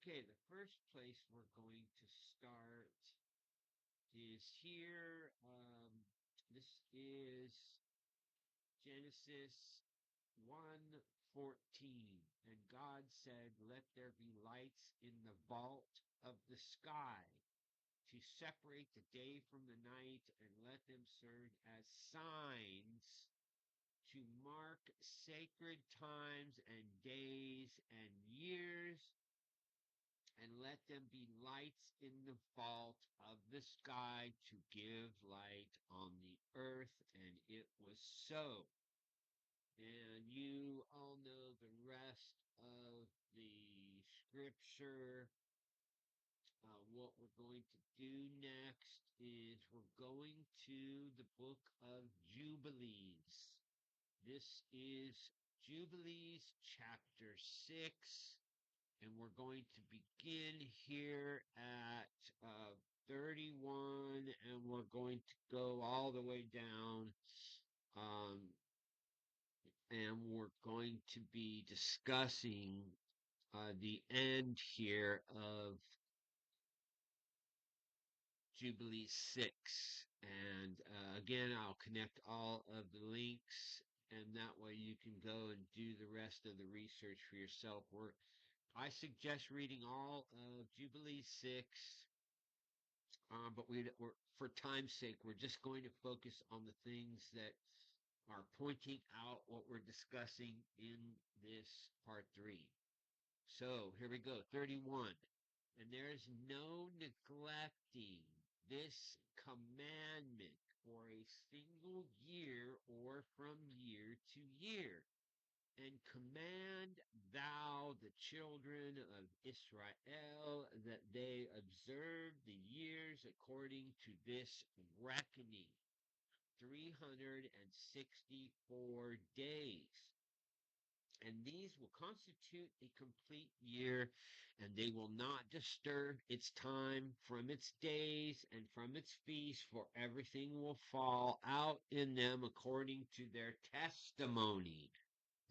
Okay, the first place we're going to start is here. This is Genesis 1:14. And God said, "Let there be lights in the vault of the sky to separate the day from the night, and let them serve as signs to mark sacred times and days and years, and let them be lights in the vault of the sky to give light on the earth." And it was so. And you all know the rest of the scripture. What we're going to do next is we're going to the book of Jubilees. This is Jubilees chapter 6. And we're going to begin here at 31, and we're going to go all the way down. Um, and we're going to be discussing the end here of Jubilee 6. And again, I'll connect all of the links, and that way you can go and do the rest of the research for yourself. I suggest reading all of Jubilee 6, but for time's sake, we're just going to focus on the things that are pointing out what we're discussing in this part 3. So here we go, 31. "And there is no neglecting this commandment for a single year or from year to year. And command thou the children of Israel that they observe the years according to this reckoning, 364 days. And these will constitute a complete year, and they will not disturb its time from its days and from its feasts, for everything will fall out in them according to their testimony.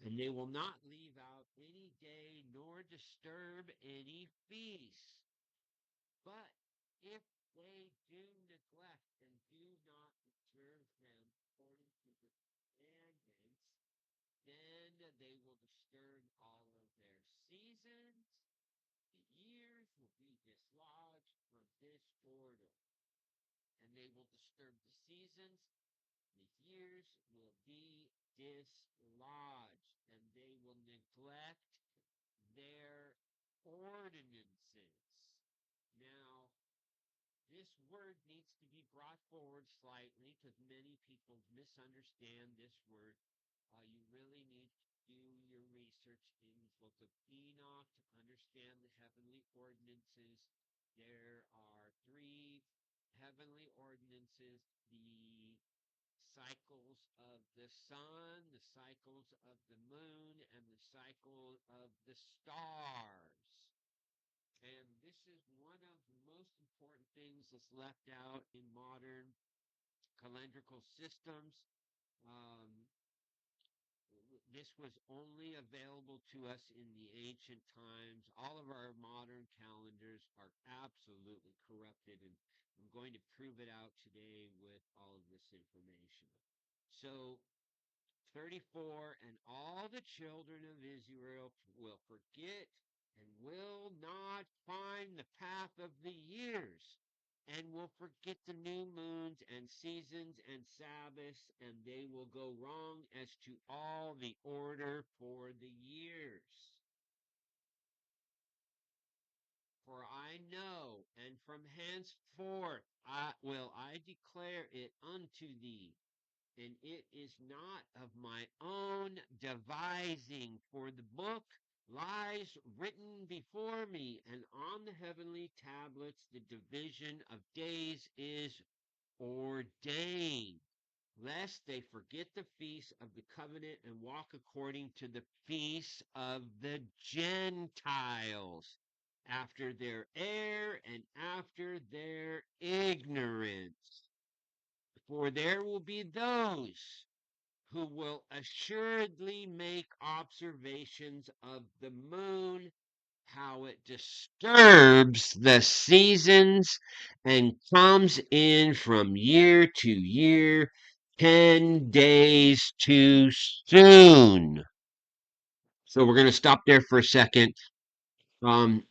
And they will not leave out any day nor disturb any feast. But if they do neglect and do not observe them according to the commandments, then they will disturb all of their seasons. The years will be dislodged from this order, and they will disturb the seasons. The years will be dislodged, and they will neglect their ordinances." Now, this word needs to be brought forward slightly because many people misunderstand this word. You really need to do your research in the book of Enoch to understand the heavenly ordinances. There are 3 heavenly ordinances: the cycles of the sun, the cycles of the moon, and the cycle of the stars. And this is one of the most important things that's left out in modern calendrical systems. Um, this was only available to us in the ancient times. All of our modern calendars are absolutely corrupted, and I'm going to prove it out today with all of this information. So 34, "And all the children of Israel will forget and will not find the path of the years, and will forget the new moons and seasons and Sabbaths, and they will go wrong as to all the order for the years. For I know, and from henceforth I declare it unto thee, and it is not of my own devising, for the book lies written before me, and on the heavenly tablets the division of days is ordained, lest they forget the feast of the covenant and walk according to the feasts of the Gentiles, after their error and after their ignorance. For there will be those who will assuredly make observations of the moon, how it disturbs the seasons and comes in from year to year 10 days too soon. So we're going to stop there for a second. Um,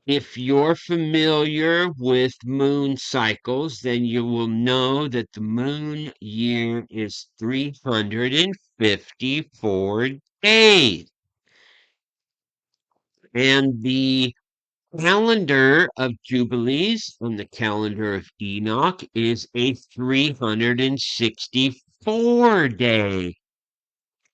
if you're familiar with moon cycles, then you will know that the moon year is 354 days. And the calendar of Jubilees on the calendar of Enoch is a 364-day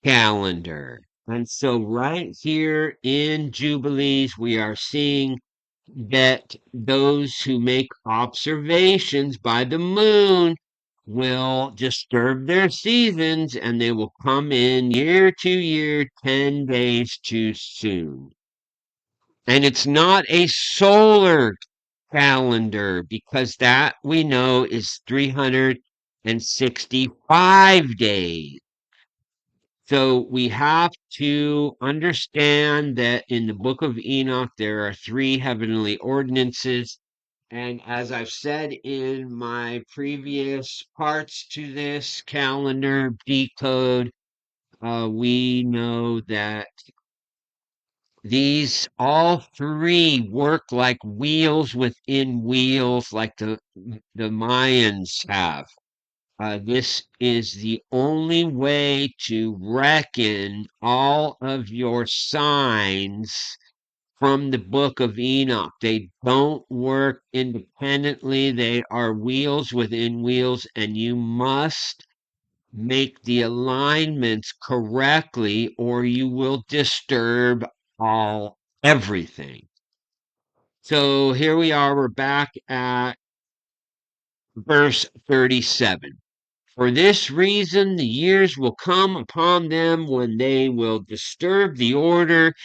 calendar. And so right here in Jubilees, we are seeing that those who make observations by the moon will disturb their seasons and they will come in year to year 10 days too soon. And it's not a solar calendar because that we know is 365 days. So we have to understand that in the book of Enoch, there are three heavenly ordinances. And as I've said in my previous parts to this calendar decode, we know that these all three work like wheels within wheels, like the Mayans have. This is the only way to reckon all of your signs from the book of Enoch. They don't work independently. They are wheels within wheels, and you must make the alignments correctly or you will disturb everything. So here we are, we're back at verse 37. For this reason, the years will come upon them when they will disturb the order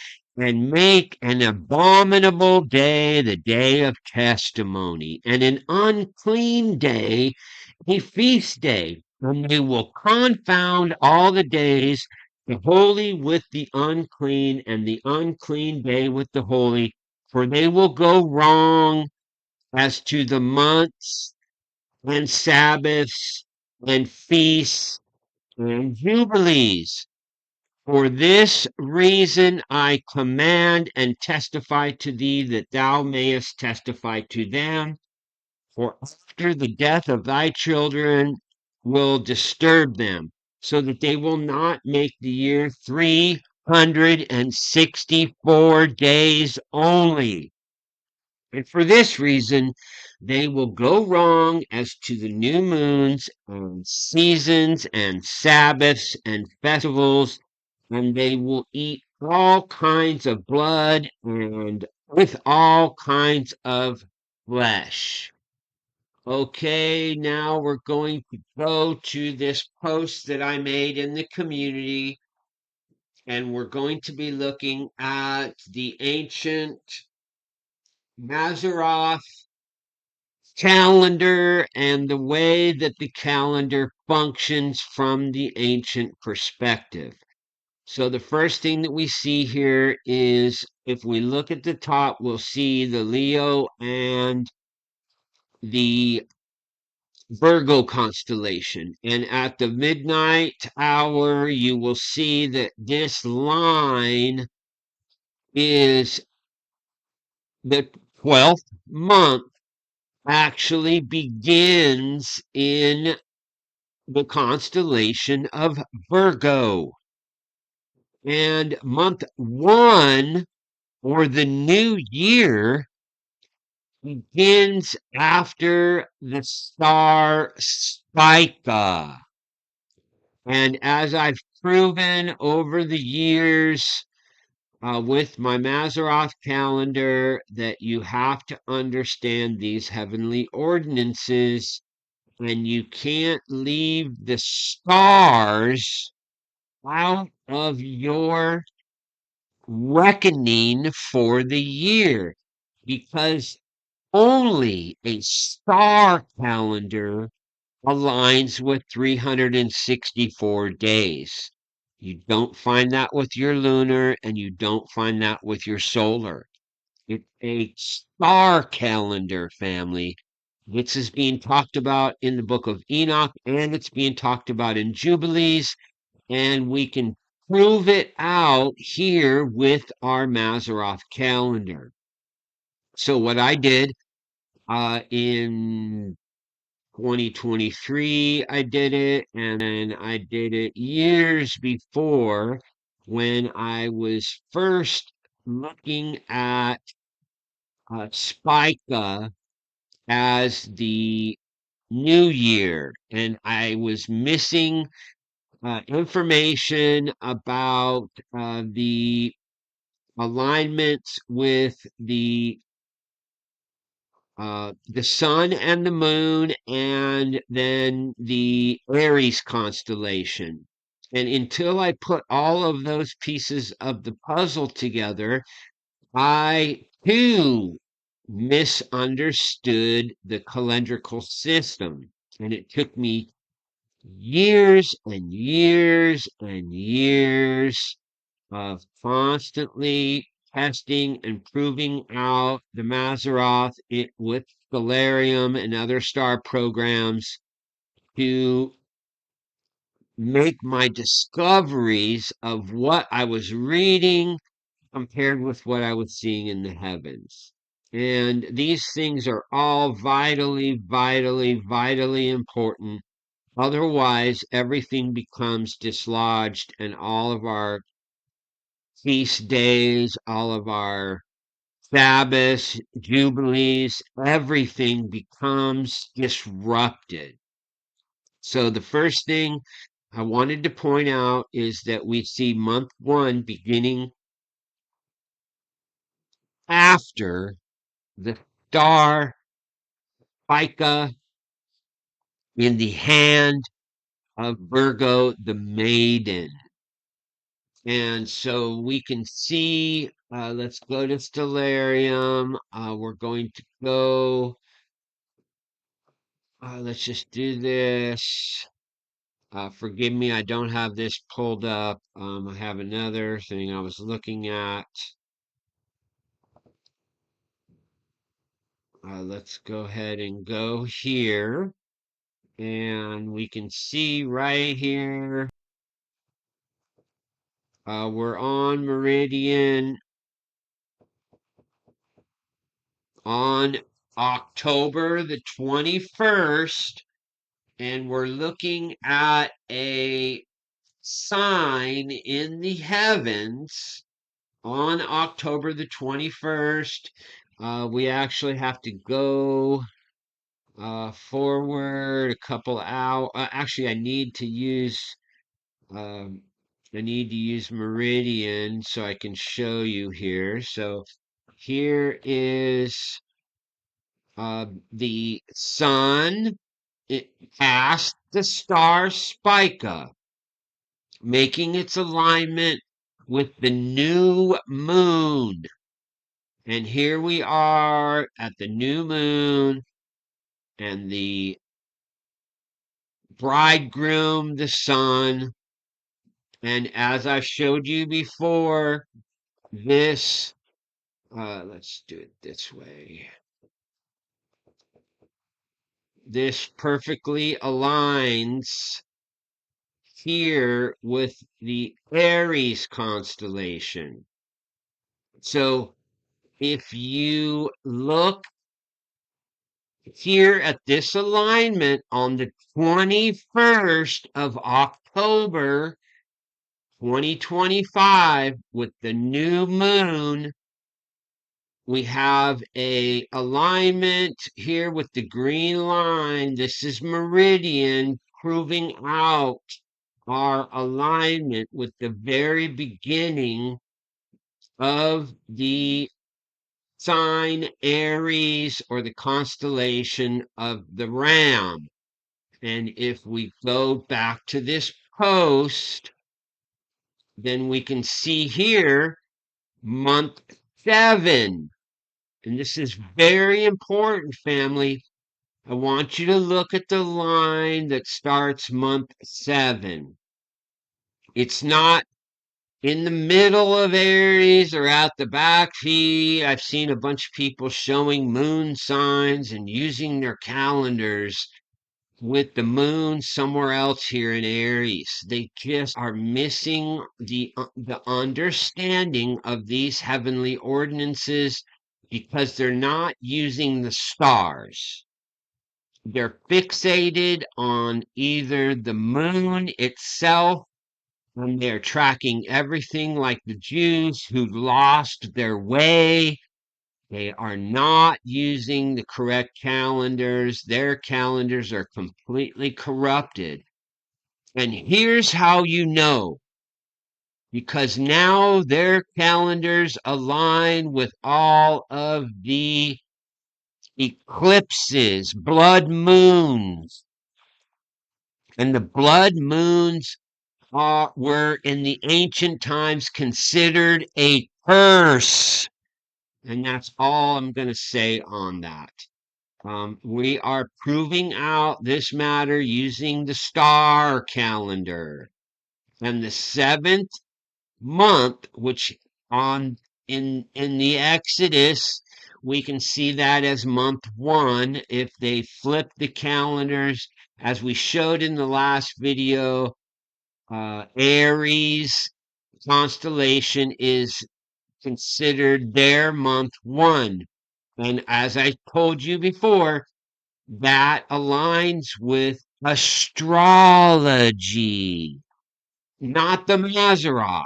and make an abominable day the day of testimony, and an unclean day a feast day. And they will confound all the days, the holy with the unclean, and the unclean day with the holy, for they will go wrong as to the months and Sabbaths and feasts and jubilees. For this reason I command and testify to thee that thou mayest testify to them. For after the death of thy children will disturb them, so that they will not make the year 364 days only. And for this reason, they will go wrong as to the new moons and seasons and Sabbaths and festivals, and they will eat all kinds of blood and with all kinds of flesh. Okay, now we're going to go to this post that I made in the community, and we're going to be looking at the ancient Mazzaroth calendar and the way that the calendar functions from the ancient perspective. So the first thing that we see here is if we look at the top, we'll see the Leo and the Virgo constellation. And at the midnight hour, you will see that this line is the 12th month actually begins in the constellation of Virgo. And month one, or the new year, begins after the star Spica. And as I've proven over the years with my Mazzaroth calendar, that you have to understand these heavenly ordinances, and you can't leave the stars out of your reckoning for the year, because only a star calendar aligns with 364 days. You don't find that with your lunar and you don't find that with your solar. It's a star calendar, family. This is being talked about in the book of Enoch, and it's being talked about in Jubilees, and we can prove it out here with our Mazzaroth calendar. So what I did in 2023, I did it, and then I did it years before when I was first looking at Spica as the new year, and I was missing information about the alignments with the sun and the moon, and then the Aries constellation. And until I put all of those pieces of the puzzle together, I too misunderstood the calendrical system. And it took me years and years and years of constantly testing and proving out the Mazzaroth with Stellarium and other star programs to make my discoveries of what I was reading compared with what I was seeing in the heavens. And these things are all vitally, vitally, vitally important. Otherwise, everything becomes dislodged, and all of our feast days, all of our Sabbaths, Jubilees, everything becomes disrupted. So the first thing I wanted to point out is that we see month one beginning after the star Pica in the hand of Virgo the maiden. And so we can see, let's go to Stellarium. We're going to go, let's just do this. Forgive me, I don't have this pulled up. I have another thing I was looking at. Let's go ahead and go here. And we can see right here, we're on Meridian on October the 21st, and we're looking at a sign in the heavens on October the 21st. We actually have to go forward a couple hours. Actually, um, I need to use Meridian so I can show you here. So here is the sun it past the star Spica, making its alignment with the new moon. And here we are at the new moon, and the bridegroom, the sun. And as I showed you before, this, let's do it this way. This perfectly aligns here with the Aries constellation. So if you look here at this alignment on the 21st of October 2025 with the new moon, we have a alignment here with the green line. This is meridian proving out our alignment with the very beginning of the sign Aries, or the constellation of the Ram. And if we go back to this post, then we can see here month 7. And this is very important, family. I want you to look at the line that starts month 7. It's not in the middle of Aries or at the back feed. I've seen a bunch of people showing moon signs and using their calendars with the moon somewhere else here in Aries. They just are missing the understanding of these heavenly ordinances because they're not using the stars. They're fixated on either the moon itself, and they're tracking everything like the Jews who lost their way. They are not using the correct calendars. Their calendars are completely corrupted. And here's how you know, because now their calendars align with all of the eclipses, blood moons. And the blood moons were in the ancient times considered a curse. And that's all I'm going to say on that. We are proving out this matter using the star calendar. And the seventh month, which on in the Exodus, we can see that as month one. If they flip the calendars, as we showed in the last video, Aries constellation is considered their month one. And as I told you before, that aligns with astrology, not the Mazzaroth.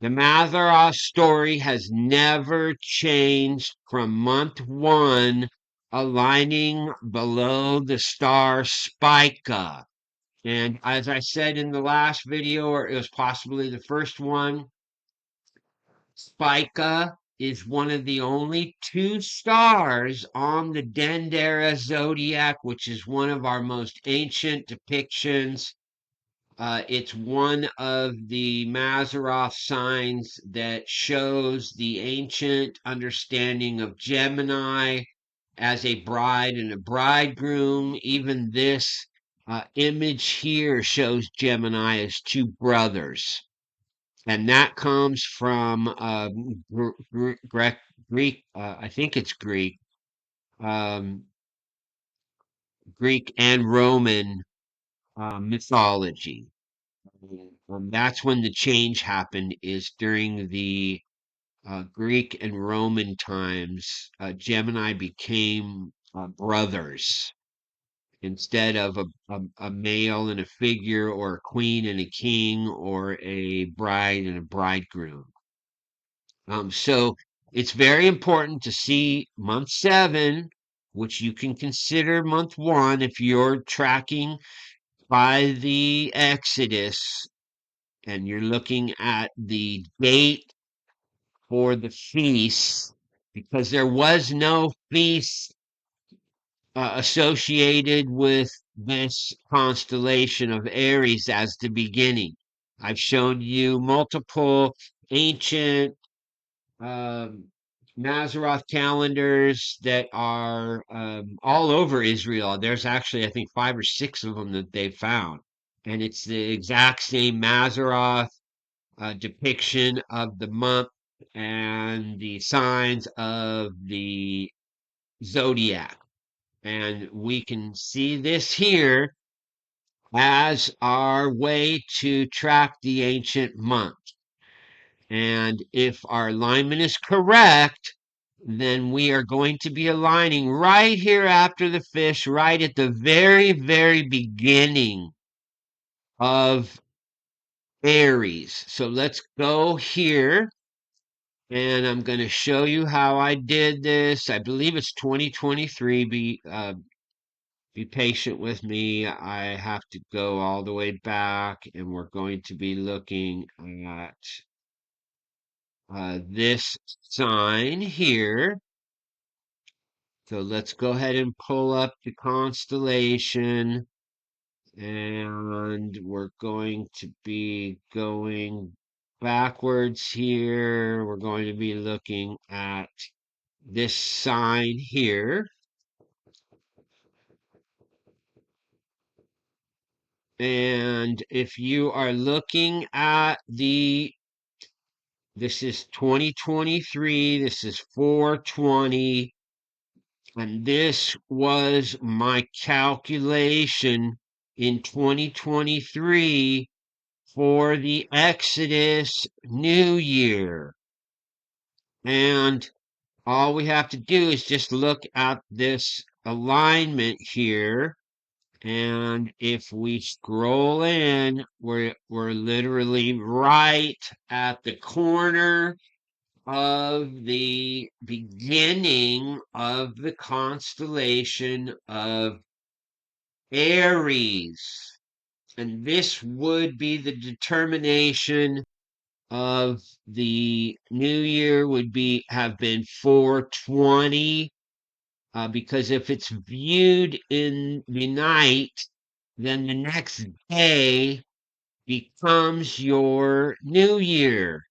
The Mazzaroth story has never changed from month one, aligning below the star Spica. And as I said in the last video, or it was possibly the first one, Spica is one of the only two stars on the Dendera zodiac, which is one of our most ancient depictions. It's one of the Mazzaroth signs that shows the ancient understanding of Gemini as a bride and a bridegroom. Even this image here shows Gemini as two brothers. And that comes from Greek, I think it's um, Greek and Roman mythology. That's when the change happened, is during the Greek and Roman times. Gemini became brothers instead of a male and a figure, or a queen and a king, or a bride and a bridegroom. So it's very important to see month seven, which you can consider month one if you're tracking by the Exodus and you're looking at the date for the feast, because there was no feast associated with this constellation of Aries as the beginning. I've shown you multiple ancient um, Mazzaroth calendars that are all over Israel. There's actually, I think, 5 or 6 of them that they found. And it's the exact same Mazzaroth depiction of the month and the signs of the zodiac. And we can see this here as our way to track the ancient month. And if our alignment is correct, then we are going to be aligning right here after the fish, right at the very, very beginning of Aries. So let's go here, and I'm going to show you how I did this. I believe it's 2023. Be patient with me. I have to go all the way back, and we're going to be looking at this sign here. So let's go ahead and pull up the constellation, and we're going to be going backwards here. We're going to be looking at this sign here. And if you are looking at the This is 2023. This is 420. And this was my calculation in 2023 for the Exodus New Year. And all we have to do is just look at this alignment here. And if we scroll in, we're literally right at the corner of the beginning of the constellation of Aries. And this would be the determination of the new year would be have been 420, because if it's viewed in the night, then the next day becomes your new year.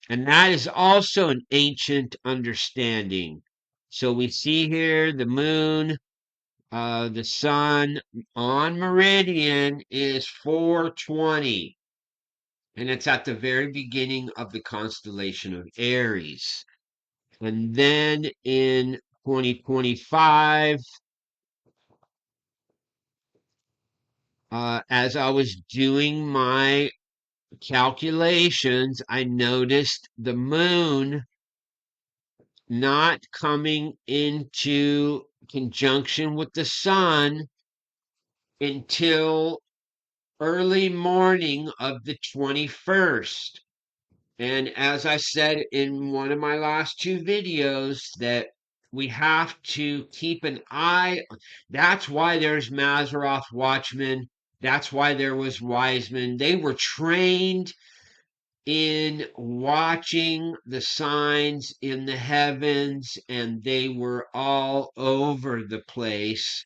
And that is also an ancient understanding. So we see here the moon, the sun on meridian is 420. And it's at the very beginning of the constellation of Aries. And then in 2025, as I was doing my calculations, I noticed the moon not coming into conjunction with the sun until early morning of the 21st. And as I said in one of my last two videos, that we have to keep an eye. That's why there's Mazzaroth watchmen. That's why there was Wiseman. They were trained in watching the signs in the heavens, and they were all over the place.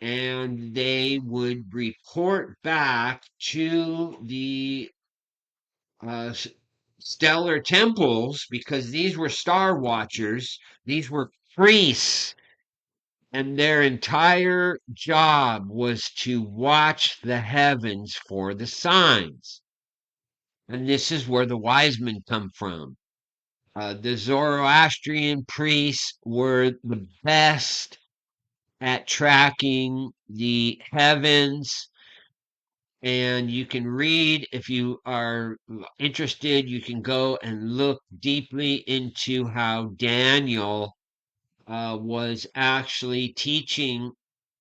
And they would report back to the uh, stellar temples, because these were star watchers, these were priests, and their entire job was to watch the heavens for the signs. And this is where the wise men come from. The Zoroastrian priests were the best at tracking the heavens. And you can read, if you are interested, you can go and look deeply into how Daniel was actually teaching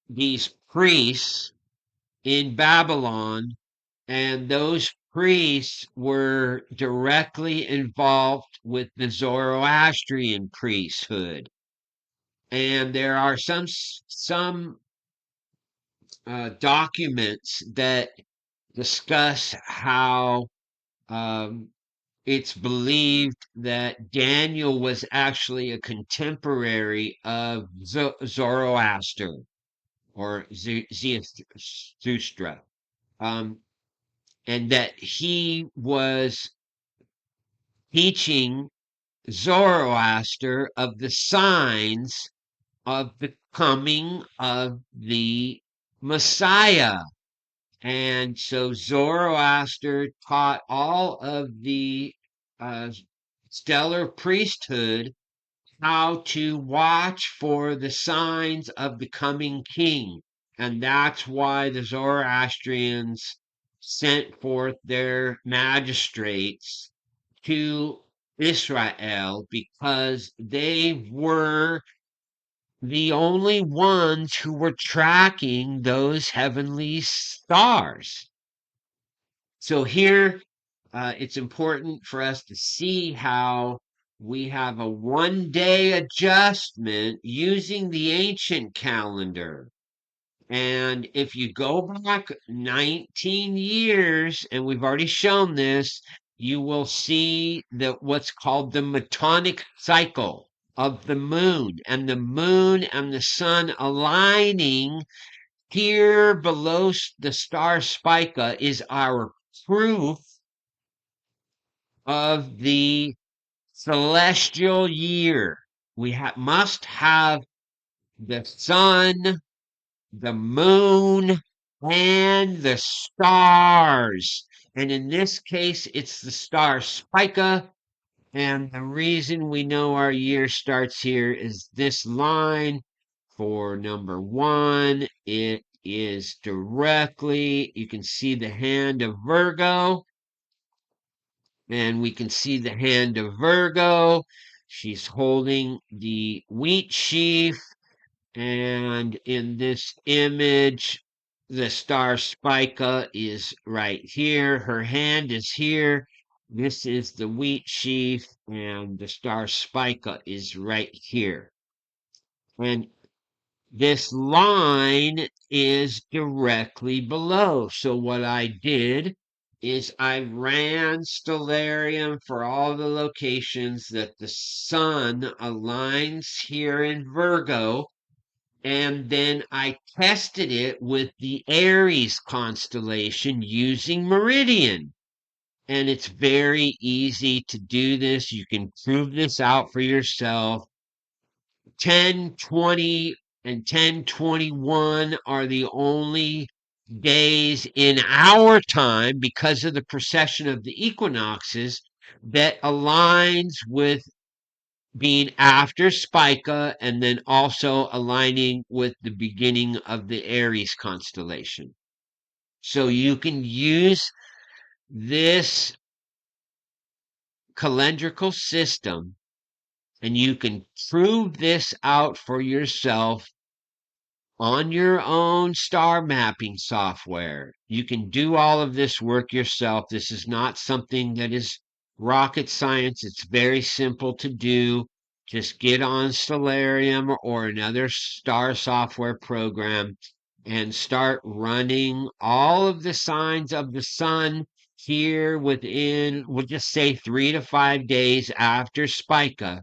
these priests in Babylon. And those priests were directly involved with the Zoroastrian priesthood. And there are some documents that discuss how um, it's believed that Daniel was actually a contemporary of Zoroaster or Zarathustra, and that he was teaching Zoroaster of the signs of the coming of the Messiah. And so Zoroaster taught all of the uh, stellar priesthood how to watch for the signs of the coming king. And that's why the Zoroastrians sent forth their magistrates to Israel, because they were the only ones who were tracking those heavenly stars. So here, it's important for us to see how we have a 1 day adjustment using the ancient calendar. And if you go back 19 years, and we've already shown this, you will see that what's called the metonic cycle of the moon, and the sun aligning here below the star Spica is our proof of the celestial year. We must have the sun, the moon, and the stars. And in this case, it's the star Spica. And the reason we know our year starts here is this line for number 1. It is directly, you can see the hand of Virgo, and we can see the hand of Virgo. She's holding the wheat sheaf, and in this image, the star Spica is right here. Her hand is here. This is the wheat sheaf, and the star Spica is right here. And this line is directly below. So what I did is I ran Stellarium for all the locations that the sun aligns here in Virgo, and then I tested it with the Aries constellation using Meridian. And it's very easy to do this. You can prove this out for yourself. 10/20 and 10/21 are the only days in our time, because of the precession of the equinoxes, that aligns with being after Spica and then also aligning with the beginning of the Aries constellation. So you can use this calendrical system and you can prove this out for yourself on your own star mapping software. You can do all of this work yourself. This is not something that is rocket science. It's very simple to do. Just get on Stellarium or another star software program and start running all of the signs of the sun here within, we'll just say 3 to 5 days after Spica,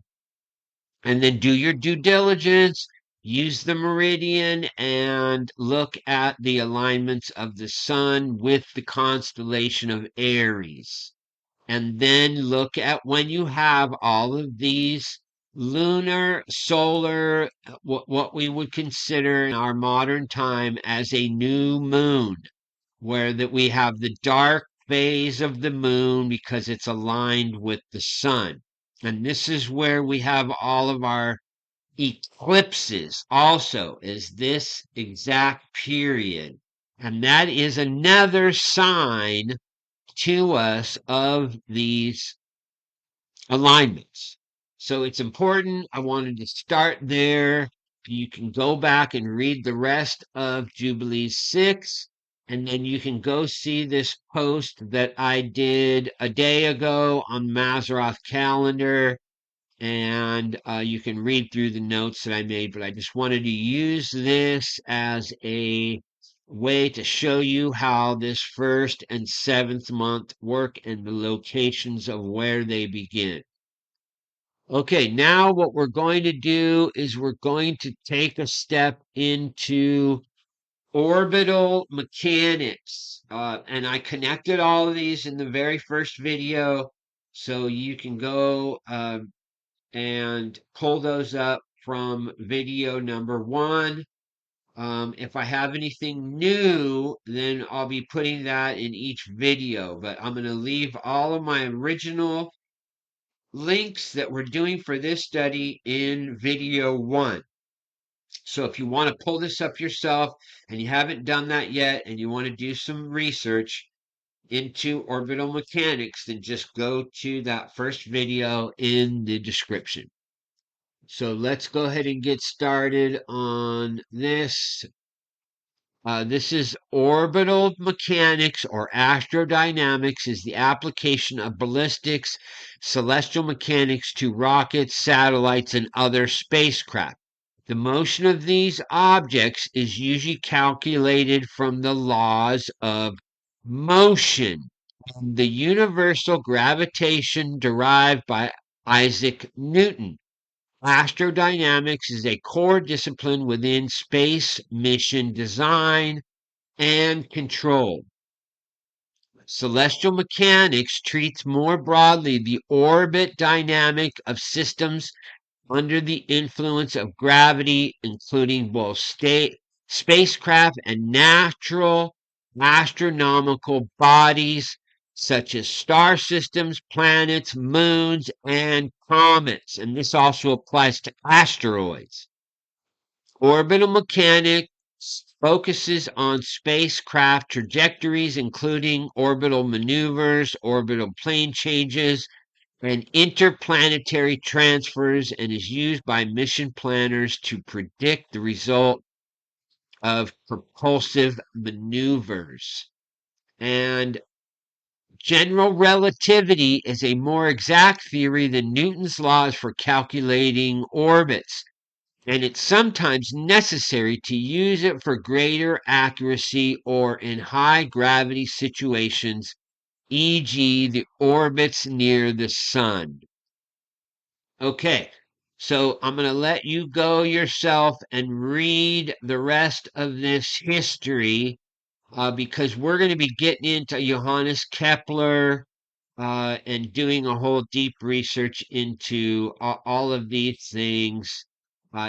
and then do your due diligence, use the meridian, and look at the alignments of the sun with the constellation of Aries. And then look at when you have all of these lunar, solar, what we would consider in our modern time as a new moon, where that we have the dark phase of the moon because it's aligned with the sun. And this is where we have all of our eclipses also, is this exact period. And that is another sign to us of these alignments. So it's important. I wanted to start there. You can go back and read the rest of Jubilee 6, and then you can go see this post that I did a day ago on Mazzaroth calendar, and you can read through the notes that I made, but I just wanted to use this as a way to show you how this 1st and 7th month work and the locations of where they begin. Okay, now what we're going to do is we're going to take a step into orbital mechanics. And I connected all of these in the very first video, so you can go and pull those up from video number 1. If I have anything new, then I'll be putting that in each video, but I'm going to leave all of my original links that we're doing for this study in video 1. So if you want to pull this up yourself and you haven't done that yet and you want to do some research into orbital mechanics, then just go to that first video in the description. So let's go ahead and get started on this. This is orbital mechanics or astrodynamics, is the application of ballistics, celestial mechanics to rockets, satellites, and other spacecraft. The motion of these objects is usually calculated from the laws of motion and the universal gravitation derived by Isaac Newton. Astrodynamics is a core discipline within space mission design and control. Celestial mechanics treats more broadly the orbit dynamic of systems under the influence of gravity, including both spacecraft and natural astronomical bodies, such as star systems, planets, moons, and comets. And this also applies to asteroids. Orbital mechanics focuses on spacecraft trajectories, including orbital maneuvers, orbital plane changes, and interplanetary transfers, and is used by mission planners to predict the result of propulsive maneuvers. And general relativity is a more exact theory than Newton's laws for calculating orbits, and it's sometimes necessary to use it for greater accuracy or in high gravity situations, e.g., the orbits near the sun. Okay, so I'm going to let you go yourself and read the rest of this history because we're going to be getting into Johannes Kepler and doing a whole deep research into all of these things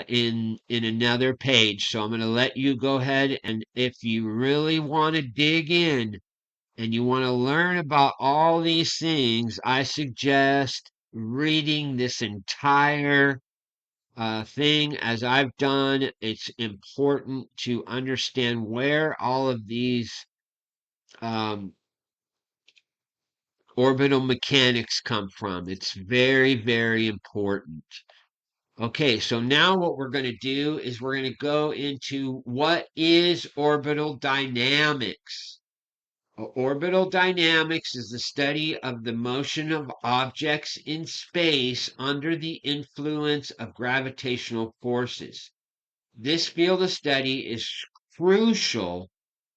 in another page. So I'm going to let you go ahead, and if you really want to dig in and you want to learn about all these things, I suggest reading this entire thing as I've done. It's important to understand where all of these um, orbital mechanics come from. It's very, very important. Okay, so now what we're going to do is we're going to go into what is orbital dynamics. Orbital dynamics is the study of the motion of objects in space under the influence of gravitational forces. This field of study is crucial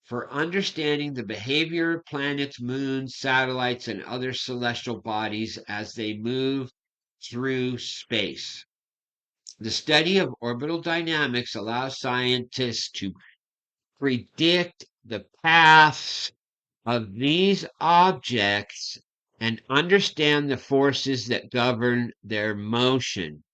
for understanding the behavior of planets, moons, satellites, and other celestial bodies as they move through space. The study of orbital dynamics allows scientists to predict the paths of these objects and understand the forces that govern their motion.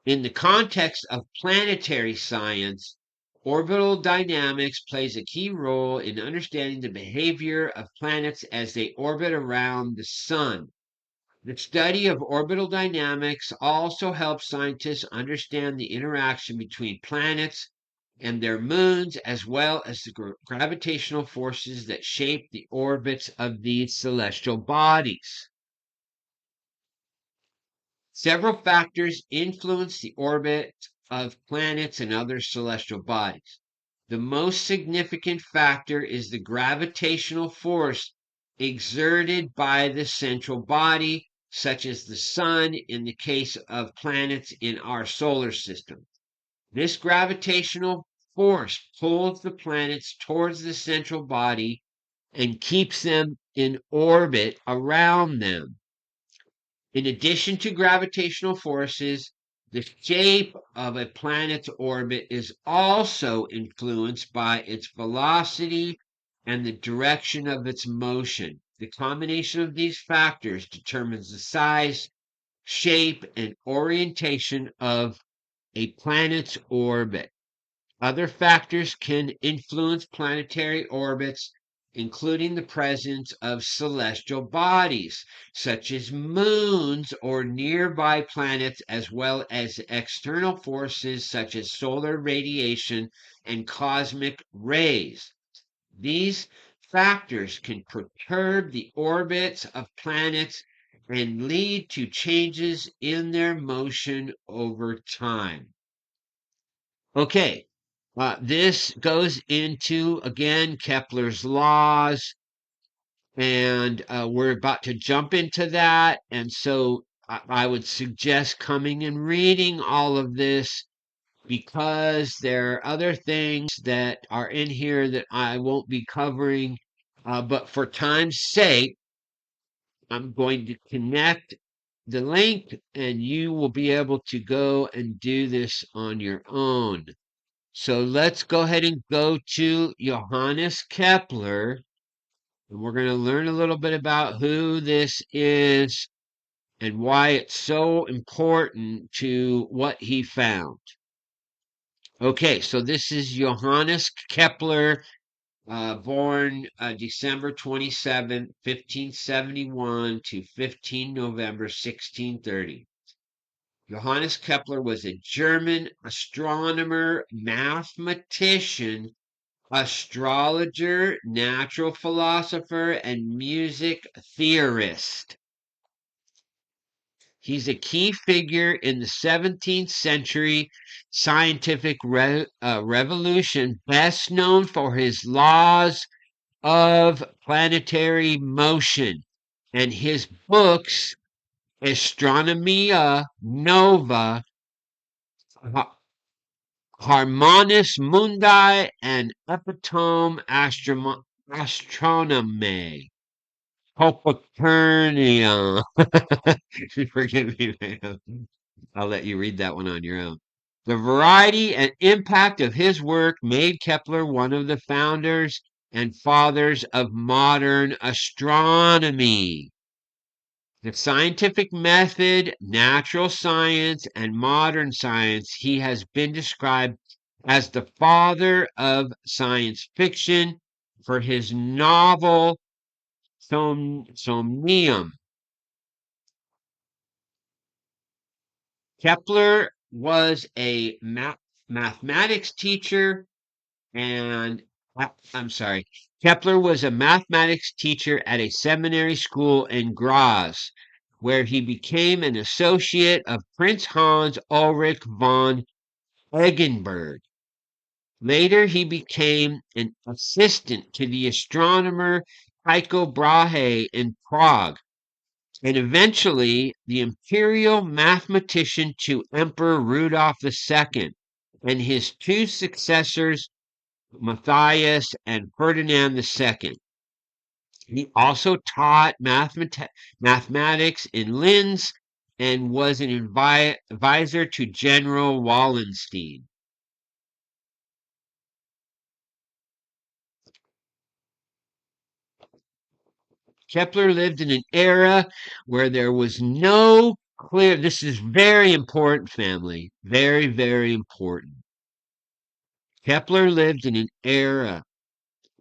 In the context of planetary science, orbital dynamics plays a key role in understanding the behavior of planets as they orbit around the sun. The study of orbital dynamics also helps scientists understand the interaction between planets and their moons, as well as the gravitational forces that shape the orbits of these celestial bodies. Several factors influence the orbit of planets and other celestial bodies. The most significant factor is the gravitational force exerted by the central body, such as the sun in the case of planets in our solar system. This gravitational force pulls the planets towards the central body and keeps them in orbit around them. In addition to gravitational forces, the shape of a planet's orbit is also influenced by its velocity and the direction of its motion. The combination of these factors determines the size, shape, and orientation of a planet's orbit. Other factors can influence planetary orbits, including the presence of celestial bodies, such as moons or nearby planets, as well as external forces such as solar radiation and cosmic rays. These factors can perturb the orbits of planets and lead to changes in their motion over time. Okay, this goes into, again, Kepler's laws, and we're about to jump into that. And so I would suggest coming and reading all of this because there are other things that are in here that I won't be covering. But for time's sake, I'm going to connect the link and you will be able to go and do this on your own. So let's go ahead and go to Johannes Kepler, and we're going to learn a little bit about who this is and why it's so important to what he found. Okay, so this is Johannes Kepler, born December 27, 1571 to 15 November 1630. Johannes Kepler was a German astronomer, mathematician, astrologer, natural philosopher, and music theorist. He's a key figure in the 17th century scientific revolution, best known for his laws of planetary motion and his books Astronomia Nova, Harmonis Mundi, and Epitome Astronomy. Copernicus. Forgive me, man. I'll let you read that one on your own. The variety and impact of his work made Kepler one of the founders and fathers of modern astronomy. The scientific method, natural science, and modern science, he has been described as the father of science fiction for his novel Somnium. Kepler was a mathematics teacher and I'm sorry. Kepler was a mathematics teacher at a seminary school in Graz, where he became an associate of Prince Hans Ulrich von Eggenberg. Later, he became an assistant to the astronomer Tycho Brahe in Prague, and eventually the imperial mathematician to Emperor Rudolf II and his two successors, Matthias and Ferdinand II. He also taught mathematics in Linz and was an advisor to General Wallenstein. Kepler lived in an era where there was no clear, this is very important, family, very, very important. Kepler lived in an era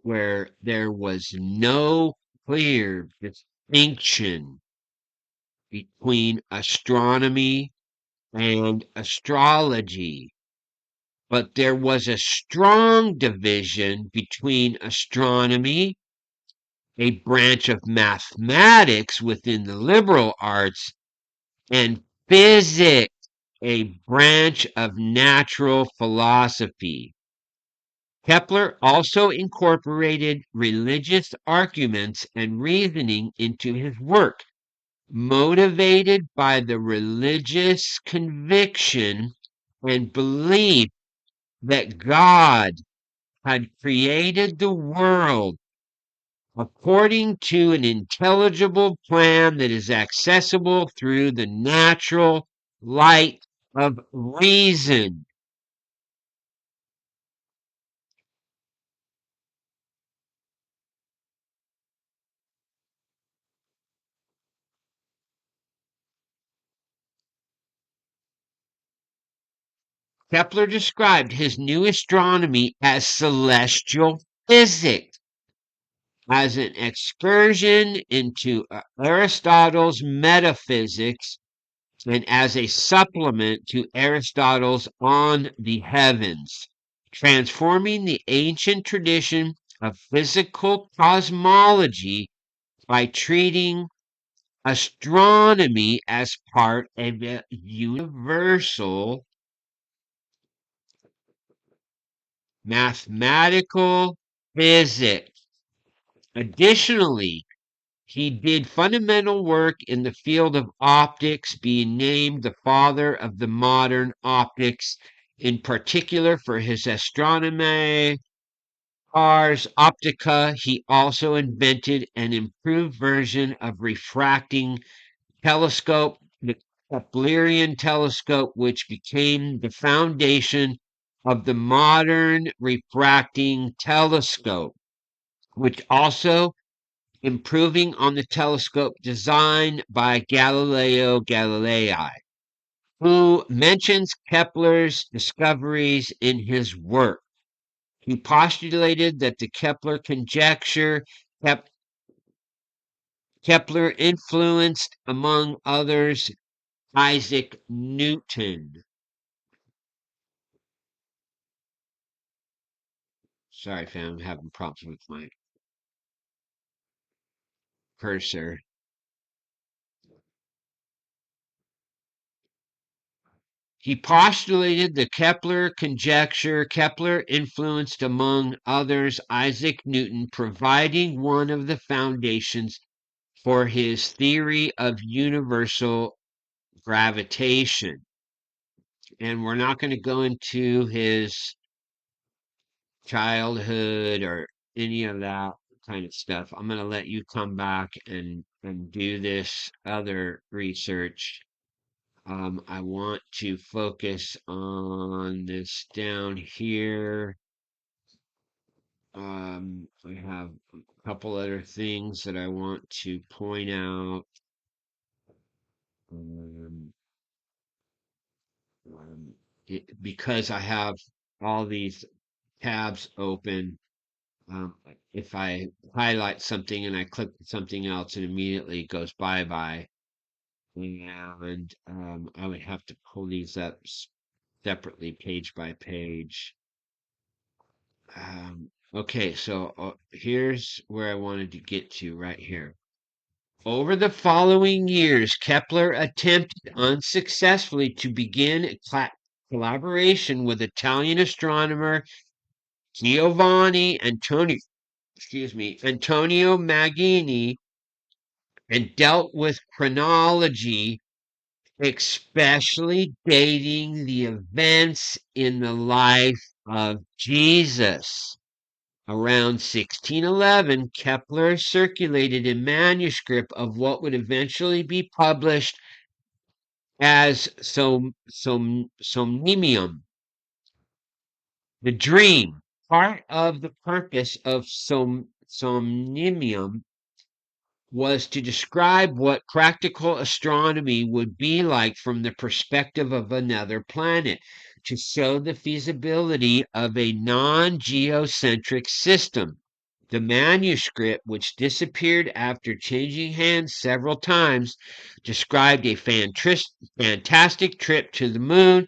where there was no clear distinction between astronomy and astrology, but there was a strong division between astronomy, a branch of mathematics within the liberal arts, and physics, a branch of natural philosophy. Kepler also incorporated religious arguments and reasoning into his work, motivated by the religious conviction and belief that God had created the world according to an intelligible plan that is accessible through the natural light of reason. Kepler described his new astronomy as celestial physics, as an excursion into Aristotle's metaphysics, and as a supplement to Aristotle's On the Heavens, transforming the ancient tradition of physical cosmology by treating astronomy as part of a universal mathematical physics. Additionally, he did fundamental work in the field of optics, being named the father of the modern optics, in particular for his Astronomae Ars Optica. He also invented an improved version of refracting telescope, the Keplerian telescope, which became the foundation of the modern refracting telescope, which also improving on the telescope designed by Galileo Galilei, who mentions Kepler's discoveries in his work. He postulated that the Kepler conjecture, Kepler influenced, among others, Isaac Newton. Sorry, fam, I'm having problems with my cursor. He postulated the Kepler conjecture. Kepler influenced, among others, Isaac Newton, providing one of the foundations for his theory of universal gravitation. And we're not going to go into his childhood or any of that kind of stuff. I'm going to let you come back and do this other research. I want to focus on this down here. I have a couple other things that I want to point out. Um, because I have all these tabs open, if I highlight something and I click something else, it immediately goes bye-bye. And I would have to pull these up separately, page by page. Okay, so here's where I wanted to get to right here. Over the following years, Kepler attempted unsuccessfully to begin a collaboration with Italian astronomer Antonio Magini, and dealt with chronology, especially dating the events in the life of Jesus. Around 1611, Kepler circulated a manuscript of what would eventually be published as Somnium, the dream. Part of the purpose of Somnium was to describe what practical astronomy would be like from the perspective of another planet, to show the feasibility of a non-geocentric system. The manuscript, which disappeared after changing hands several times, described a fantastic trip to the moon.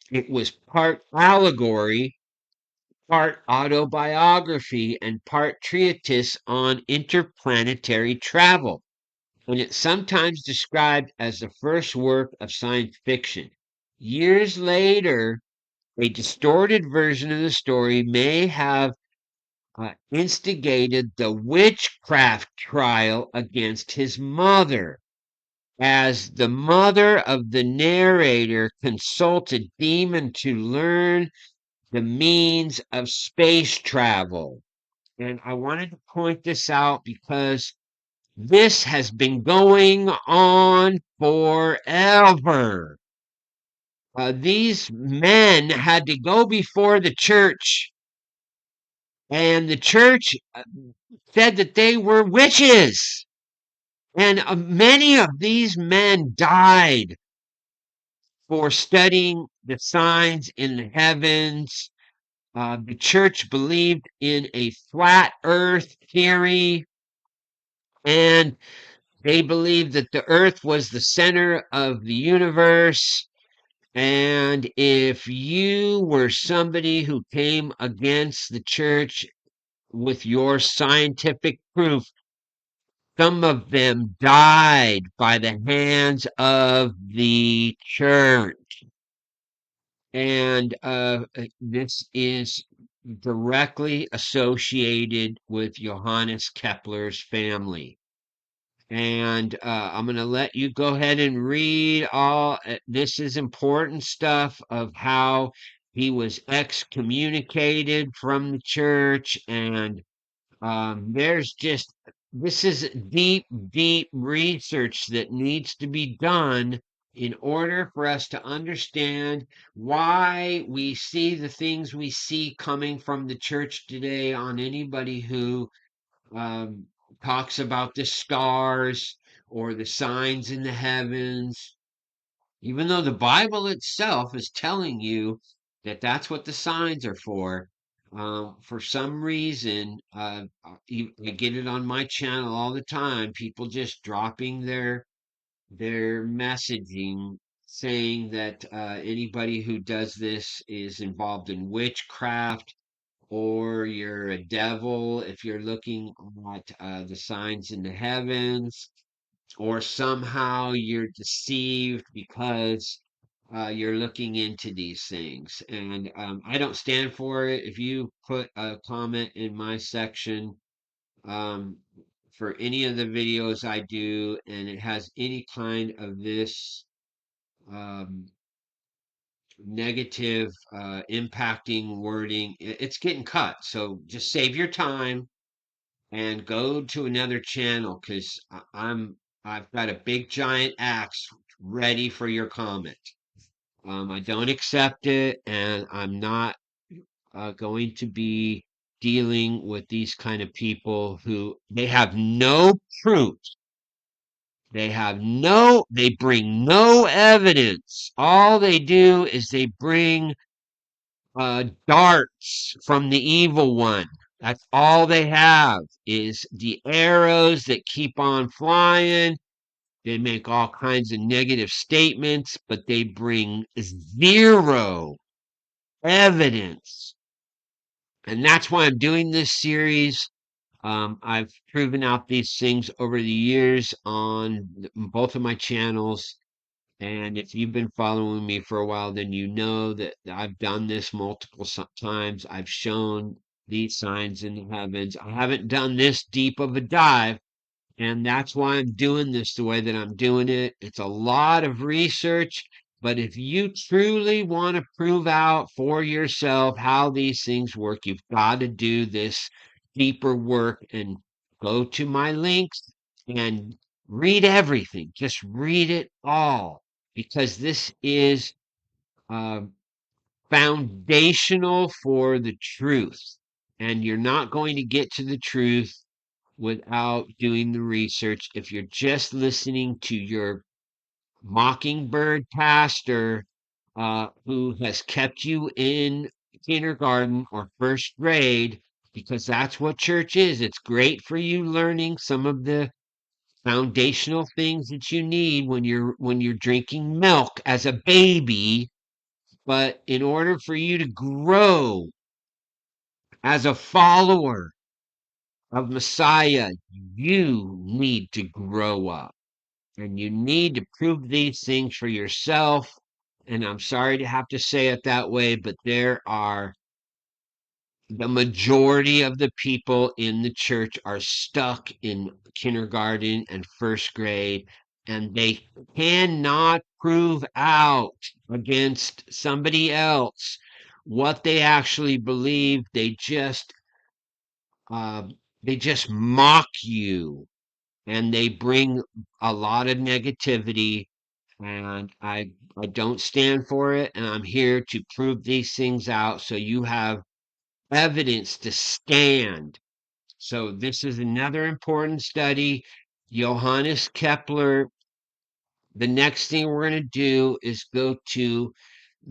It was part allegory, part autobiography, and part treatise on interplanetary travel, and it's sometimes described as the first work of science fiction. Years later, a distorted version of the story may have instigated the witchcraft trial against his mother, as the mother of the narrator consulted demon to learn the means of space travel. And I wanted to point this out because this has been going on forever. These men had to go before the church, and the church said that they were witches. And many of these men died for studying the signs in the heavens. The church believed in a flat earth theory, and they believed that the earth was the center of the universe. And if you were somebody who came against the church with your scientific proof, some of them died by the hands of the church. And this is directly associated with Johannes Kepler's family. And I'm going to let you go ahead and read all. This is important stuff of how he was excommunicated from the church. And there's just, this is deep, deep research that needs to be done in order for us to understand why we see the things we see coming from the church today on anybody who um, talks about the stars or the signs in the heavens, even though the Bible itself is telling you that that's what the signs are for. For some reason, I get it on my channel all the time. People just dropping their messaging saying that anybody who does this is involved in witchcraft or you're a devil if you're looking at the signs in the heavens, or somehow you're deceived because you're looking into these things. And I don't stand for it. If you put a comment in my section um, for any of the videos I do, and it has any kind of this um, negative impacting wording, it's getting cut. So just save your time and go to another channel because I've got a big giant axe ready for your comment. I don't accept it, and I'm not going to be dealing with these kind of people who they have no proof. They bring no evidence. All they do is they bring darts from the evil one. That's all they have is the arrows that keep on flying. They make all kinds of negative statements, but they bring zero evidence. And that's why I'm doing this series. I've proven out these things over the years on both of my channels. And if you've been following me for a while, then you know that I've done this multiple times. I've shown these signs in the heavens. I haven't done this deep of a dive, and that's why I'm doing this the way that I'm doing it. It's a lot of research, but if you truly want to prove out for yourself how these things work, you've got to do this deeper work and go to my links and read everything. Just read it all because this is uh, foundational for the truth. And you're not going to get to the truth without doing the research. If you're just listening to your mockingbird pastor who has kept you in kindergarten or first grade, because that's what church is. It's great for you learning some of the foundational things that you need when you're drinking milk as a baby, but in order for you to grow as a follower of Messiah, you need to grow up. And you need to prove these things for yourself. And I'm sorry to have to say it that way, but there are the majority of the people in the church are stuck in kindergarten and first grade, and they cannot prove out against somebody else what they actually believe. Uh, they just mock you, and they bring a lot of negativity, and I don't stand for it, and I'm here to prove these things out so you have evidence to stand. So this is another important study. Johannes Kepler. The next thing we're going to do is go to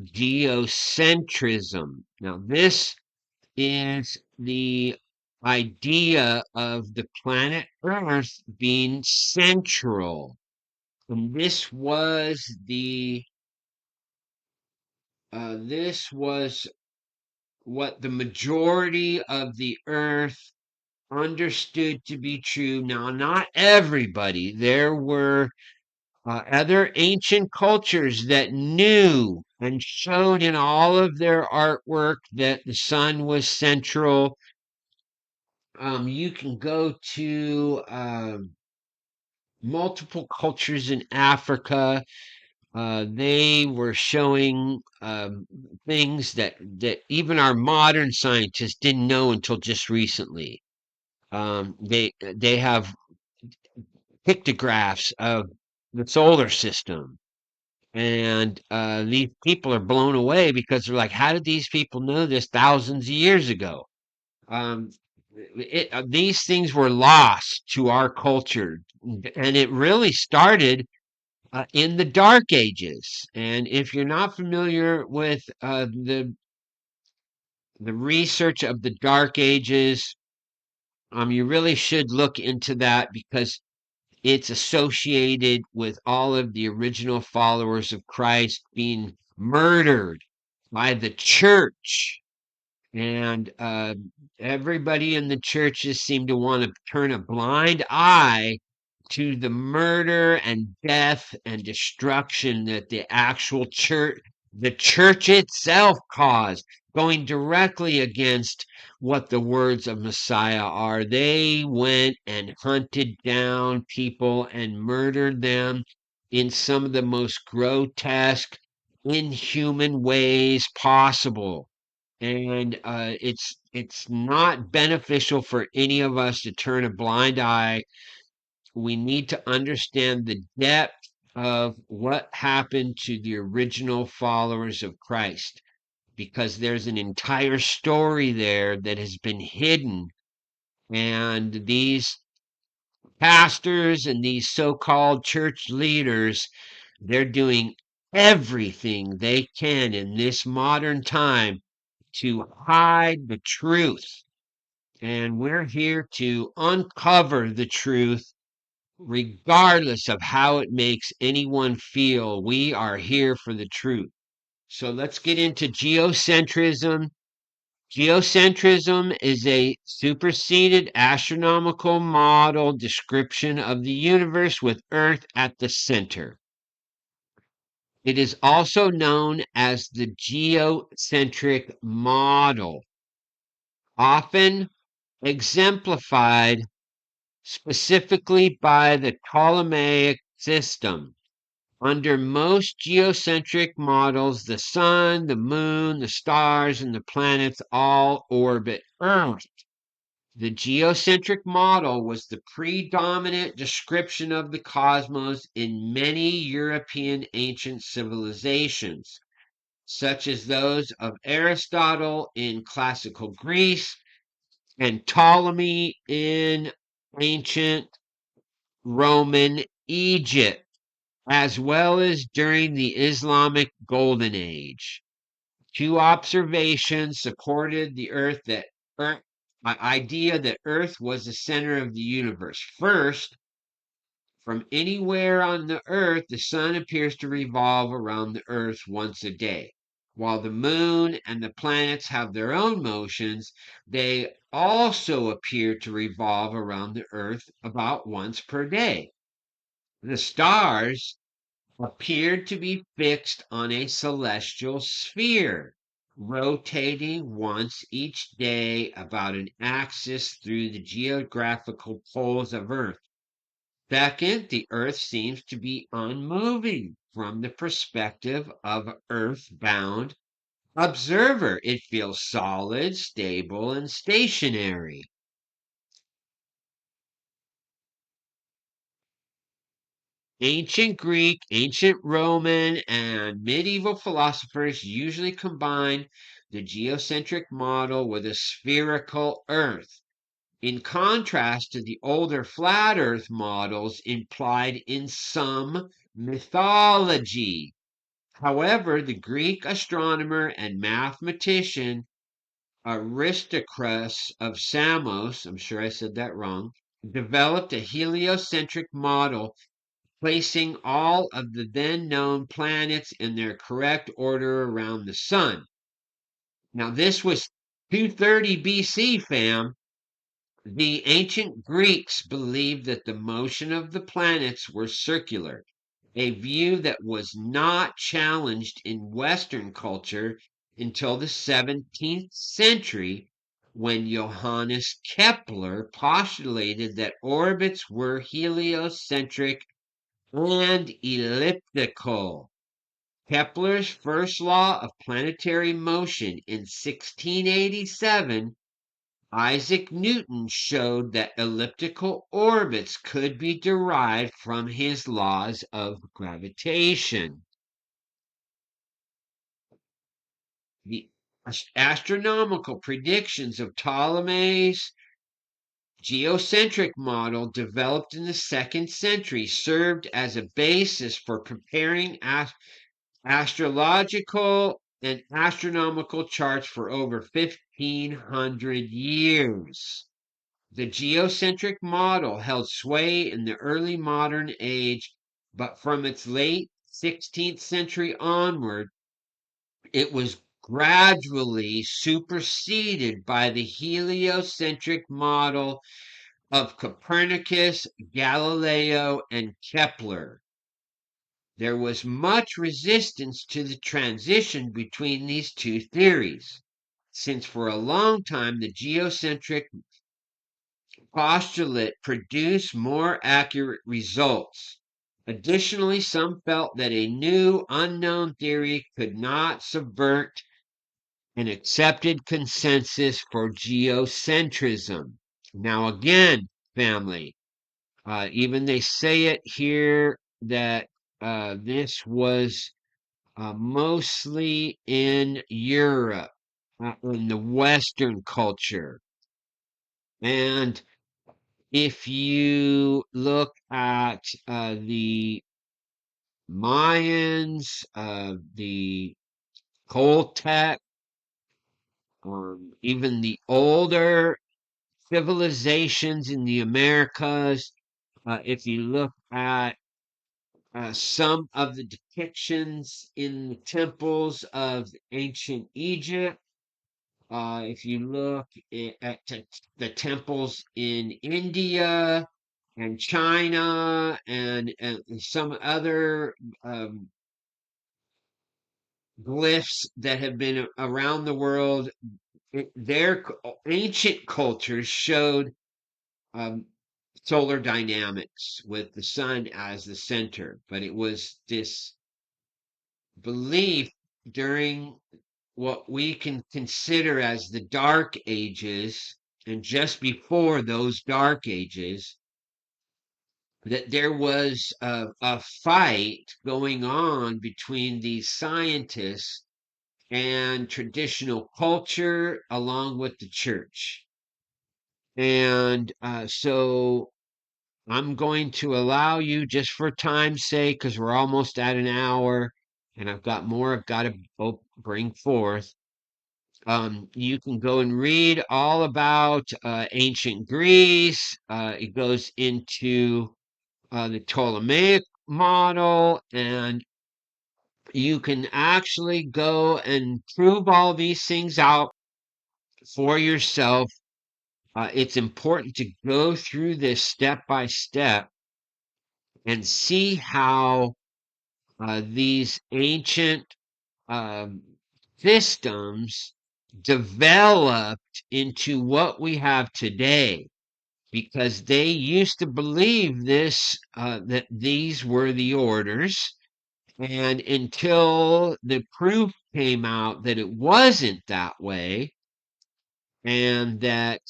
geocentrism. Now this is the idea of the planet Earth being central. And this was what the majority of the Earth understood to be true. Now, not everybody. There were other ancient cultures that knew and showed in all of their artwork that the sun was central. You can go to multiple cultures in Africa. They were showing things that even our modern scientists didn't know until just recently. They have pictographs of the solar system, and these people are blown away because they're like, "How did these people know this thousands of years ago?" Um, these things were lost to our culture, and it really started in the Dark Ages. And if you're not familiar with the research of the Dark Ages. You really should look into that because it's associated with all of the original followers of Christ being murdered by the church. And everybody in the churches seem to want to turn a blind eye to the murder and death and destruction that the church itself caused, going directly against what the words of Messiah are. They went and hunted down people and murdered them in some of the most grotesque, inhuman ways possible. And it's not beneficial for any of us to turn a blind eye. We need to understand the depth of what happened to the original followers of Christ, because there's an entire story there that has been hidden. And these pastors and these so-called church leaders, they're doing everything they can in this modern time to hide the truth. And we're here to uncover the truth regardless of how it makes anyone feel. We are here for the truth. So let's get into geocentrism. Geocentrism is a superseded astronomical model description of the universe with Earth at the center. It is also known as the geocentric model, often exemplified specifically by the Ptolemaic system. Under most geocentric models, the sun, the moon, the stars, and the planets all orbit Earth. The geocentric model was the predominant description of the cosmos in many European ancient civilizations, such as those of Aristotle in classical Greece and Ptolemy in ancient Roman Egypt, as well as during the Islamic Golden Age. Two observations supported the idea that Earth was the center of the universe. First, from anywhere on the Earth, the sun appears to revolve around the Earth once a day. While the moon and the planets have their own motions, they also appear to revolve around the Earth about once per day. The stars appeared to be fixed on a celestial sphere, rotating once each day about an axis through the geographical poles of Earth. Second, the Earth seems to be unmoving from the perspective of an earth-bound observer. It feels solid, stable, and stationary. Ancient Greek, ancient Roman, and medieval philosophers usually combine the geocentric model with a spherical Earth, in contrast to the older flat Earth models implied in some mythology. However, the Greek astronomer and mathematician Aristarchus of Samos, I'm sure I said that wrong, developed a heliocentric model, placing all of the then known planets in their correct order around the sun. Now, this was 230 BC, fam. The ancient Greeks believed that the motion of the planets were circular, a view that was not challenged in Western culture until the 17th century, when Johannes Kepler postulated that orbits were heliocentric and elliptical. Kepler's first law of planetary motion in 1687, Isaac Newton showed that elliptical orbits could be derived from his laws of gravitation. The astronomical predictions of Ptolemy's geocentric model, developed in the 2nd century, served as a basis for preparing astrological and astronomical charts for over 1,500 years. The geocentric model held sway in the early modern age, but from its late 16th century onward, it was gradually superseded by the heliocentric model of Copernicus, Galileo, and Kepler. There was much resistance to the transition between these two theories, since for a long time the geocentric postulate produced more accurate results. Additionally, some felt that a new unknown theory could not subvert an accepted consensus for geocentrism. Now, again, family, even they say it here that this was mostly in Europe, in the Western culture. And if you look at the Mayans, the Toltec, even the older civilizations in the Americas, if you look at some of the depictions in the temples of ancient Egypt, if you look at the temples in India and China and some other glyphs that have been around the world, their ancient cultures showed um, solar dynamics with the sun as the center. But it was this belief during what we can consider as the Dark Ages, and just before those Dark Ages, that there was a fight going on between these scientists and traditional culture along with the church. And so I'm going to allow you, just for time's sake, because we're almost at an hour and I've got more I've got to bring forth. You can go and read all about ancient Greece. It goes into the Ptolemaic model, and you can actually go and prove all these things out for yourself. It's important to go through this step by step and see how these ancient um, systems developed into what we have today, because they used to believe this, that these were the orders, and until the proof came out that it wasn't that way, and that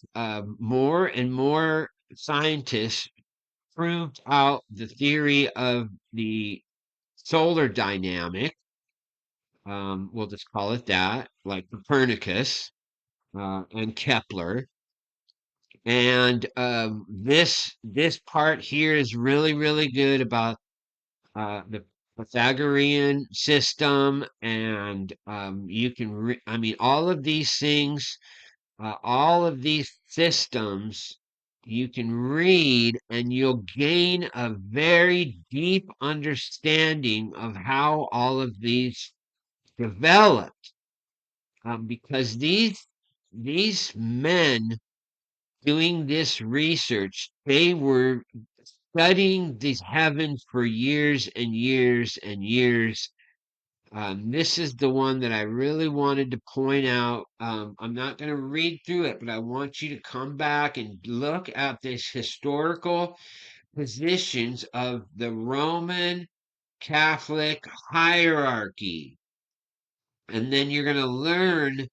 more and more scientists proved out the theory of the solar dynamic, we'll just call it that, like Copernicus and Kepler. And this part here is really, really good about the Pythagorean system, and you can, I mean, all of these things, all of these systems, you can read and you'll gain a very deep understanding of how all of these developed, because these men doing this research, they were studying these heavens for years and years and years. This is the one that I really wanted to point out. I'm not going to read through it, but I want you to come back and look at this historical positions of the Roman Catholic hierarchy. And then you're going to learn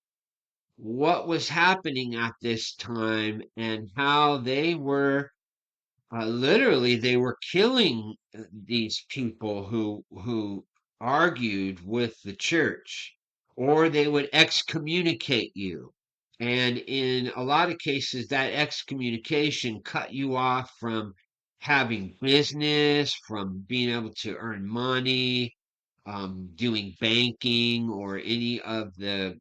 what was happening at this time and how they were literally they were killing these people who argued with the church, or they would excommunicate you, and in a lot of cases that excommunication cut you off from having business, from being able to earn money. doing banking or any of the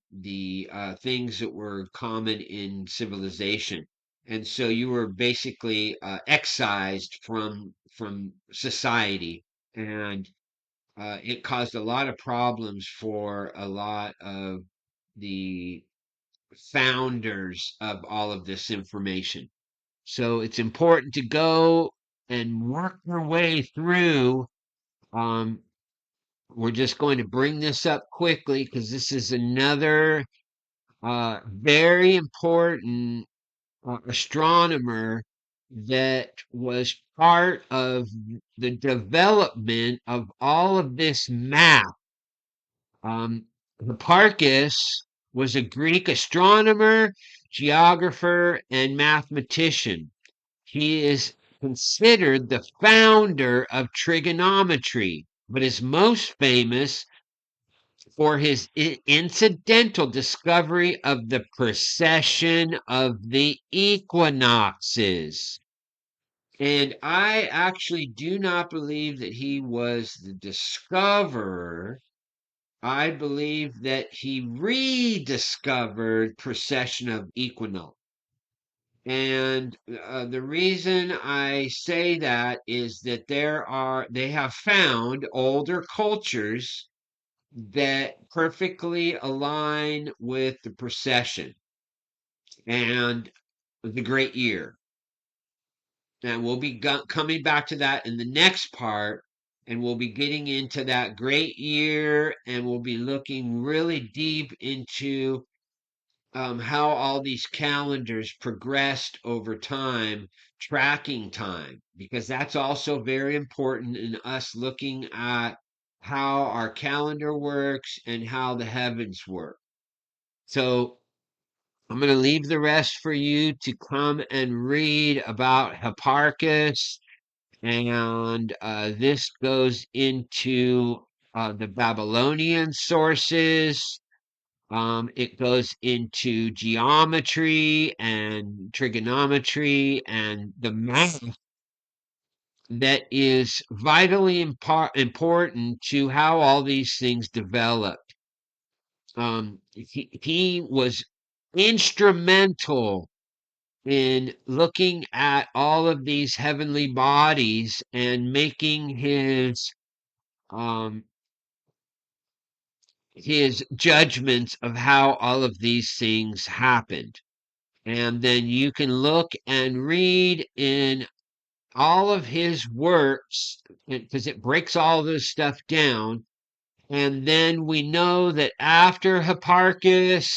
things that were common in civilization. And so you were basically excised from society, and it caused a lot of problems for a lot of the founders of all of this information. So it's important to go and work your way through. Um, we're just going to bring this up quickly because this is another very important astronomer that was part of the development of all of this math. Hipparchus was a Greek astronomer, geographer, and mathematician. He is considered the founder of trigonometry, but is most famous for his incidental discovery of the precession of the equinoxes. And I actually do not believe that he was the discoverer. I believe that he rediscovered precession of equinox. And the reason I say that is that they have found older cultures that perfectly align with the precession and the great year. And we'll be coming back to that in the next part. And we'll be getting into that great year, and we'll be looking really deep into how all these calendars progressed over time, tracking time, because that's also very important in us looking at how our calendar works and how the heavens work. So I'm going to leave the rest for you to come and read about Hipparchus. And this goes into the Babylonian sources. It goes into geometry and trigonometry and the math that is vitally important to how all these things developed. He was instrumental in looking at all of these heavenly bodies and making um, his judgments of how all of these things happened. And then you can look and read in all of his works because it breaks all this stuff down. And then we know that after Hipparchus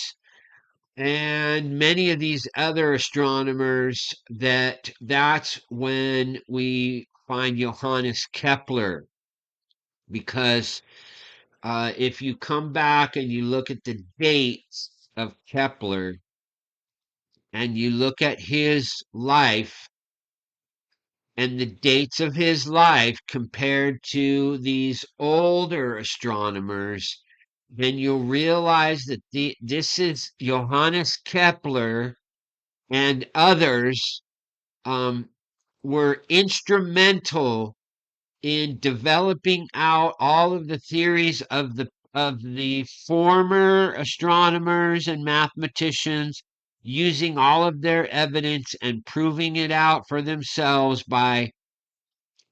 and many of these other astronomers, that's when we find Johannes Kepler. Because if you come back and you look at the dates of Kepler and you look at his life and the dates of his life compared to these older astronomers, then you'll realize that this is Johannes Kepler and others um, were instrumental in developing out all of the theories of the former astronomers and mathematicians, using all of their evidence and proving it out for themselves by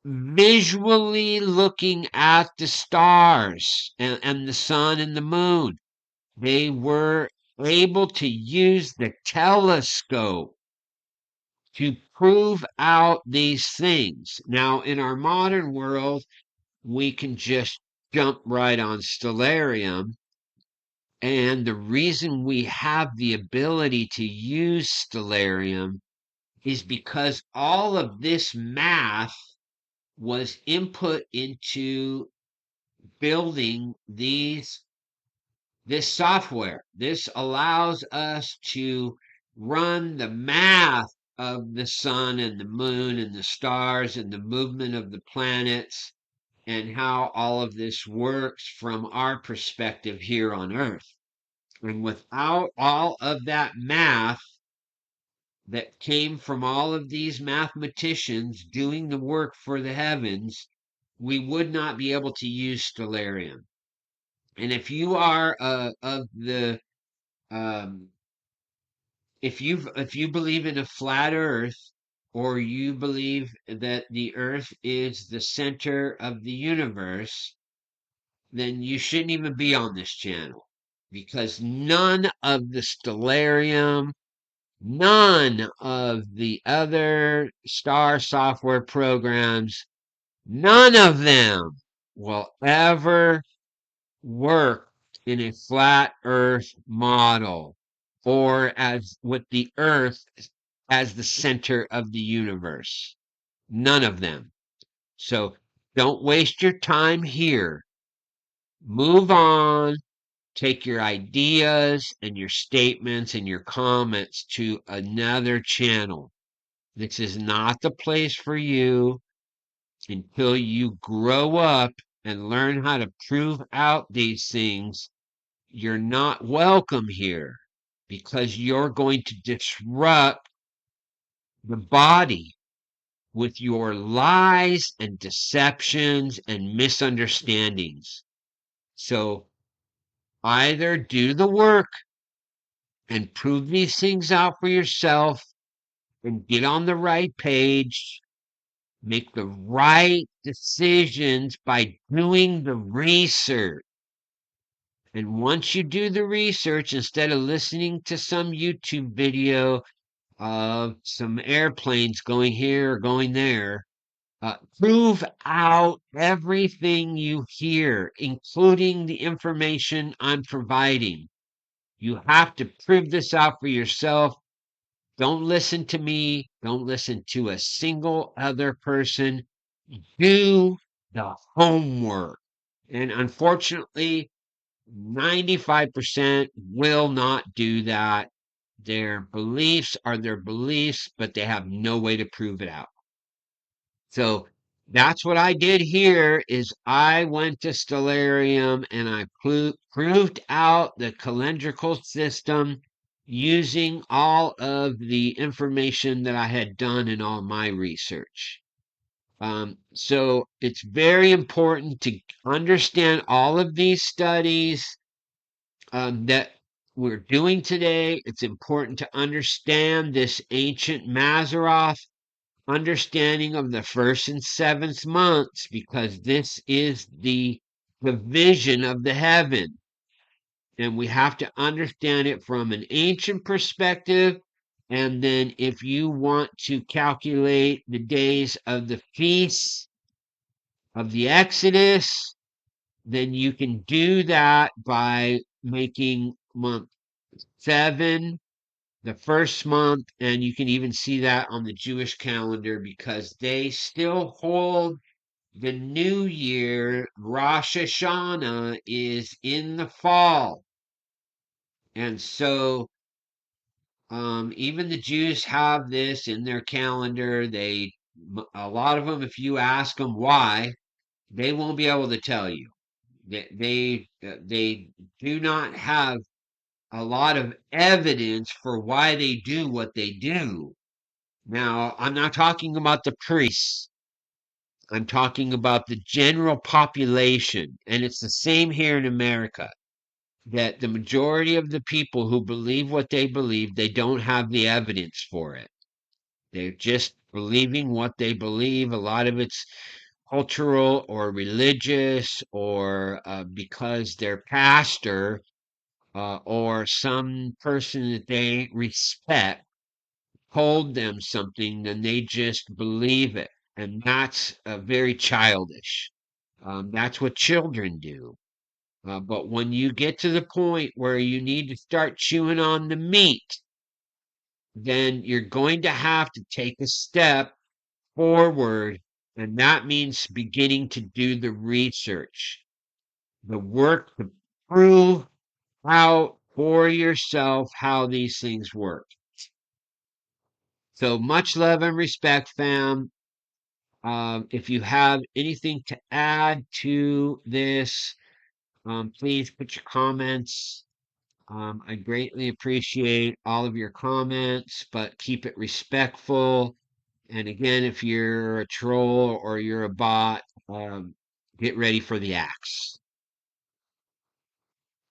visually looking at the stars and the sun and the moon. They were able to use the telescope to prove out these things. Now, in our modern world, we can just jump right on stellarium. And the reason we have the ability to use stellarium is because all of this math was input into building this software. This allows us to run the math of the sun and the moon and the stars and the movement of the planets and how all of this works from our perspective here on Earth. And without all of that math that came from all of these mathematicians doing the work for the heavens, we would not be able to use stellarium. And if you are of the um, if you believe in a flat Earth, or you believe that the Earth is the center of the universe, then you shouldn't even be on this channel, because none of the stellarium, none of the other star software programs, none of them will ever work in a flat earth model, or as with the earth as the center of the universe. None of them. So don't waste your time here. Move on. Take your ideas and your statements and your comments to another channel. This is not the place for you until you grow up and learn how to prove out these things. You're not welcome here, because you're going to disrupt the body with your lies and deceptions and misunderstandings. So either do the work and prove these things out for yourself and get on the right page, make the right decisions by doing the research. And once you do the research, instead of listening to some YouTube video of some airplanes going here or going there, prove out everything you hear, including the information I'm providing. You have to prove this out for yourself. Don't listen to me. Don't listen to a single other person. Do the homework. And unfortunately, 95% will not do that. Their beliefs are their beliefs, but they have no way to prove it out. So that's what I did here is I went to Stellarium and I proved out the calendrical system using all of the information that I had done in all my research. So it's very important to understand all of these studies that we're doing today. It's important to understand this ancient Mazzaroth understanding of the first and seventh months, because this is the division of the heaven. And we have to understand it from an ancient perspective. And then if you want to calculate the days of the feasts of the Exodus, then you can do that by making month 7 the first month, and you can even see that on the Jewish calendar, because they still hold the new year. Rosh Hashanah is in the fall. And so even the Jews have this in their calendar. A lot of them, if you ask them why, they won't be able to tell you. They do not have a lot of evidence for why they do what they do. Now, I'm not talking about the priests. I'm talking about the general population. And it's the same here in America, that the majority of the people who believe what they believe, they don't have the evidence for it. They're just believing what they believe. A lot of it's cultural or religious, or because their pastor or some person that they respect told them something, then they just believe it. And that's very childish. That's what children do. But when you get to the point where you need to start chewing on the meat, then you're going to have to take a step forward. And that means beginning to do the research, the work to prove out for yourself how these things work. So much love and respect, fam. If you have anything to add to this, please put your comments. I greatly appreciate all of your comments, but keep it respectful And again, if you're a troll or you're a bot, get ready for the axe.